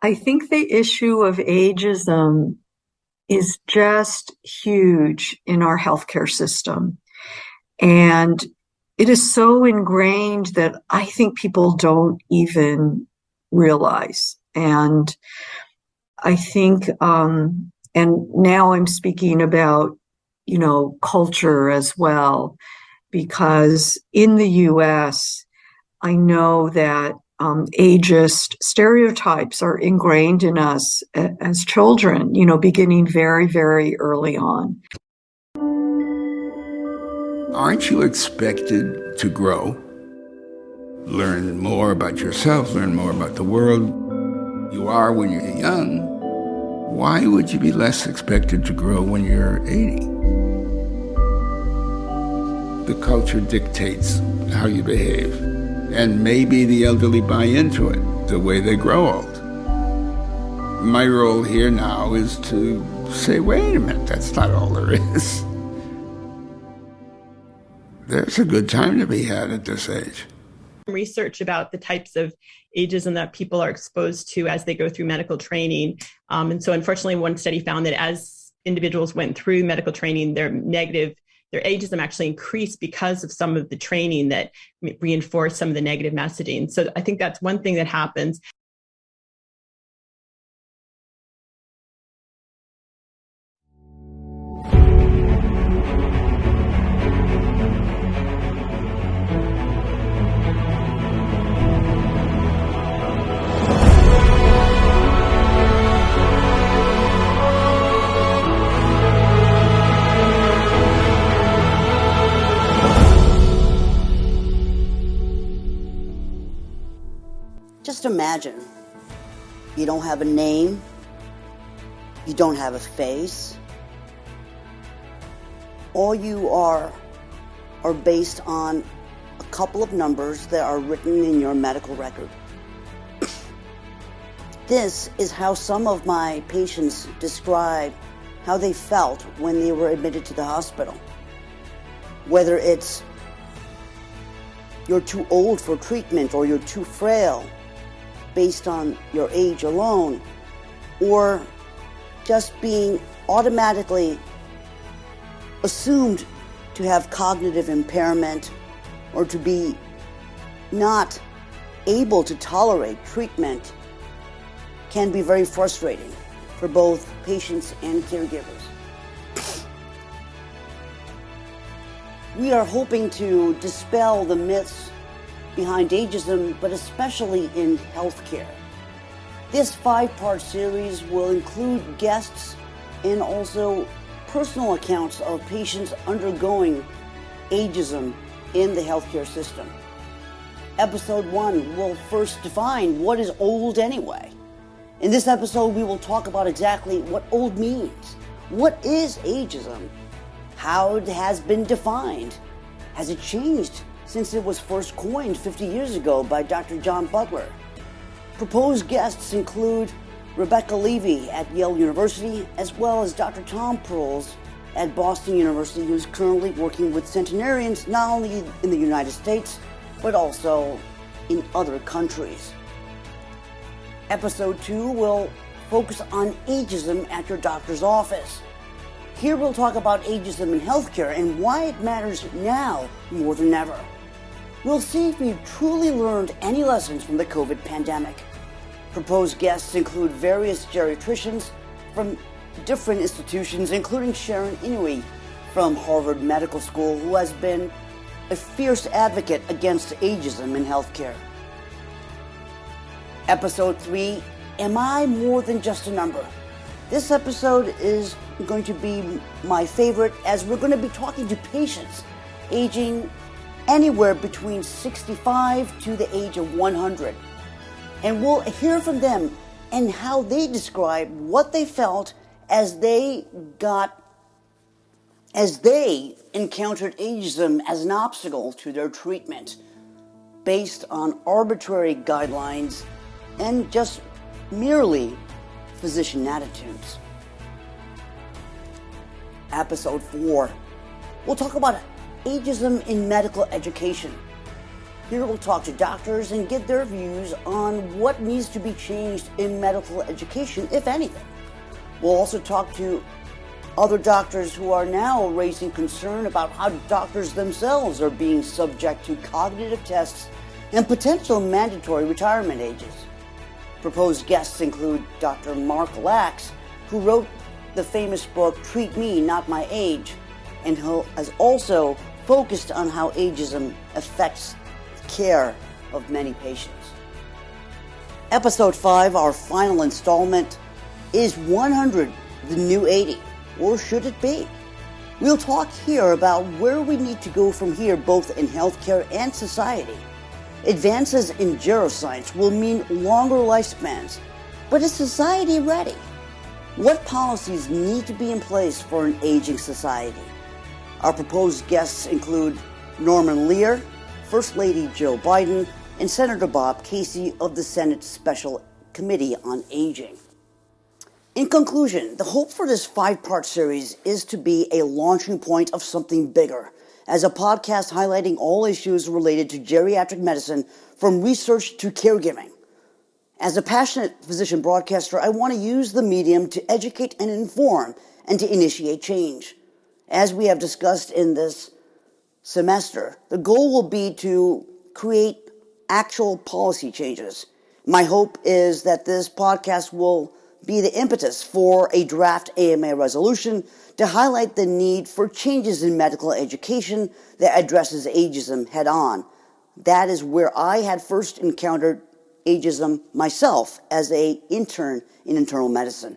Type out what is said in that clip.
I think the issue of ageism is just huge in our healthcare system. And it is so ingrained that I think people don't even realize. And I think, and now I'm speaking about, culture as well, because in the US, I know that ageist stereotypes are ingrained in us as children, beginning very, very early on. Aren't you expected to grow, learn more about yourself, learn more about the world? You are when you're young. Why would you be less expected to grow when you're 80? The culture dictates how you behave, and maybe the elderly buy into it the way they grow old. My role here now is to say, wait a minute, that's not all there is. There's a good time to be had at this age. Research about the types of ageism that people are exposed to as they go through medical training. And so unfortunately, one study found that as individuals went through medical training, their ageism actually increased because of some of the training that reinforced some of the negative messaging. So I think that's one thing that happens. Just imagine, you don't have a name, you don't have a face. All you are based on a couple of numbers that are written in your medical record. This is how some of my patients describe how they felt when they were admitted to the hospital. Whether it's you're too old for treatment or you're too frail, based on your age alone, or just being automatically assumed to have cognitive impairment or to be not able to tolerate treatment, can be very frustrating for both patients and caregivers. We are hoping to dispel the myths behind ageism, but especially in healthcare. This 5-part series will include guests and also personal accounts of patients undergoing ageism in the healthcare system. Episode 1 will first define what is old anyway. In this episode, we will talk about exactly what old means. What is ageism? How it has been defined? Has it changed since it was first coined 50 years ago by Dr. John Butler? Proposed guests include Rebecca Levy at Yale University, as well as Dr. Tom Perls at Boston University, who's currently working with centenarians not only in the United States, but also in other countries. Episode 2 will focus on ageism at your doctor's office. Here we'll talk about ageism in healthcare and why it matters now more than ever. We'll see if we've truly learned any lessons from the COVID pandemic. Proposed guests include various geriatricians from different institutions, including Sharon Inouye from Harvard Medical School, who has been a fierce advocate against ageism in healthcare. Episode 3, Am I More Than Just a Number? This episode is going to be my favorite, as we're going to be talking to patients aging anywhere between 65 to the age of 100. And we'll hear from them and how they describe what they felt as they encountered ageism as an obstacle to their treatment, based on arbitrary guidelines and just merely physician attitudes. Episode 4, we'll talk about ageism in medical education. Here we'll talk to doctors and get their views on what needs to be changed in medical education, if anything. We'll also talk to other doctors who are now raising concern about how doctors themselves are being subject to cognitive tests and potential mandatory retirement ages. Proposed guests include Dr. Mark Lax, who wrote the famous book Treat Me, Not My Age, and who has also focused on how ageism affects the care of many patients. Episode 5, our final installment, is 100 the new 80? Or should it be? We'll talk here about where we need to go from here, both in healthcare and society. Advances in geroscience will mean longer lifespans, but is society ready? What policies need to be in place for an aging society? Our proposed guests include Norman Lear, First Lady Jill Biden, and Senator Bob Casey of the Senate Special Committee on Aging. In conclusion, the hope for this 5-part series is to be a launching point of something bigger, as a podcast highlighting all issues related to geriatric medicine, from research to caregiving. As a passionate physician broadcaster, I want to use the medium to educate and inform and to initiate change. As we have discussed in this semester, the goal will be to create actual policy changes. My hope is that this podcast will be the impetus for a draft AMA resolution to highlight the need for changes in medical education that addresses ageism head on. That is where I had first encountered ageism myself as an intern in internal medicine.